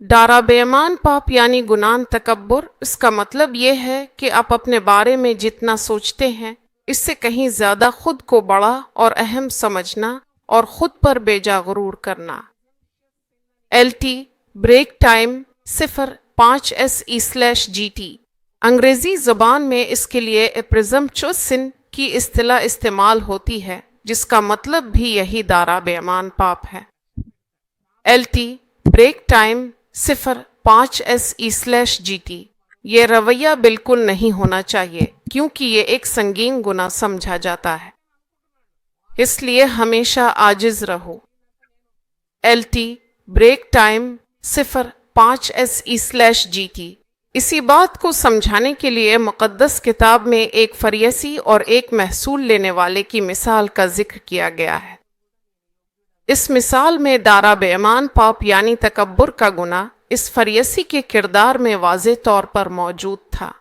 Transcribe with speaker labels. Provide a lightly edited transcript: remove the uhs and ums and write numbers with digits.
Speaker 1: ڈارا بیمان پاپ یعنی گناہ تکبر، اس کا مطلب یہ ہے کہ آپ اپنے بارے میں جتنا سوچتے ہیں اس سے کہیں زیادہ خود کو بڑا اور اہم سمجھنا اور خود پر بے جا غرور کرنا۔ LT break time 05SE/GT۔ انگریزی زبان میں اس کے لیے پرزمپچوسن کی اصطلاح استعمال ہوتی ہے جس کا مطلب بھی یہی ڈارا بیمان پاپ ہے۔ LT break time 05SE/GT۔ یہ رویہ بالکل نہیں ہونا چاہیے کیونکہ یہ ایک سنگین گناہ سمجھا جاتا ہے، اس لیے ہمیشہ عاجز رہو۔ LT break time 05SE/GT۔ اسی بات کو سمجھانے کے لیے مقدس کتاب میں ایک فریسی اور ایک محصول لینے والے کی مثال کا ذکر کیا گیا ہے۔ اس مثال میں ڈارا بیمان پاپ یعنی تکبر کا گناہ اس فریسی کے کردار میں واضح طور پر موجود تھا۔